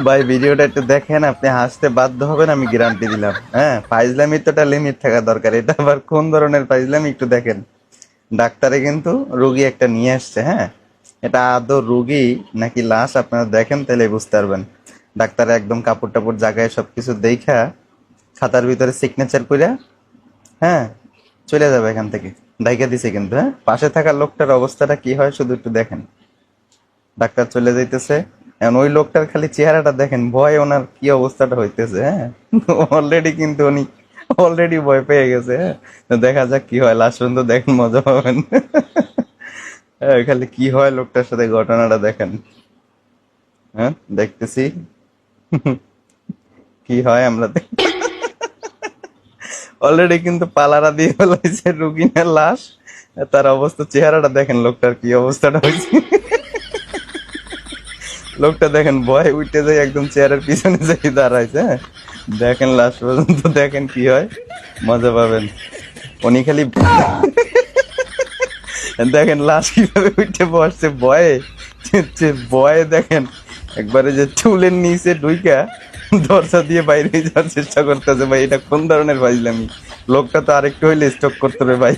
ভাই ভিডিওটা একটু দেখেন, আপনি হাসতে বাধ্য হবেন, আমি গ্যারান্টি দিলাম। হ্যাঁ, ফাইজলামির তো একটা লিমিট থাকা দরকার। এটা আবার কোন ধরনের ফাইজলামি একটু দেখেন। ডাক্তারে কিন্তু রোগী একটা নিয়ে আসছে। হ্যাঁ, এটা আদৌ রোগী নাকি লাশ আপনারা দেখেন তাহলে বুঝতে পারবেন। ডাক্তার একদম কাপড় টাপড় জায়গায় সবকিছু দেখা খাতার ভিতরে সিগনেচার কইরা, হ্যাঁ, চলে যাবে এখান থেকে। ডাইকা দিছে কিন্তু। হ্যাঁ, পাশে থাকা লোকটার অবস্থাটা কি হয় শুধু একটু দেখেন। ডাক্তার চলে যাইতেছে, এখন ওই লোকটার খালি চেহারাটা দেখেন, ভয় ওনার কি অবস্থাটা হইতেছে। হ্যাঁ, অলরেডি কিন্তু উনি অলরেডি ভয় পেয়ে গেছে। হ্যাঁ, তো দেখা যাক কি হয়, লাস্ট পর্যন্ত দেখেন, মজা পাবেন। হ্যাঁ, খালি কি হয় লোকটার সাথে ঘটনাটা দেখেন। হ্যাঁ, দেখতেছি কি হয় আমরা অলরেডি কিন্তু পালারা দিয়ে ফেলাইছে রুগিনের লাশ। তার অবস্থা, চেহারাটা দেখেন লোকটার কি অবস্থাটা হয়েছে। লোকটা দেখেন ভয় উঠতে যায়, একদম চেয়ারের পিছনে যাই দাঁড়াইছে। হ্যাঁ, দেখেন লাস্ট পর্যন্ত দেখেন কি হয়, মজা পাবেন। উনি খালি দেখেন লাশ কিভাবে উঠে বসছে ভয়ে। ভয়ে দেখেন একবারে যে চুলের নিচে ঢুইকা দরজা দিয়ে বাইরে যাওয়ার চেষ্টা করতেছে। ভাই এটা কোন ধরনের ফাইজলামি? লোকটা তো আরেকটু হইলে স্টক করতে হবে ভাই।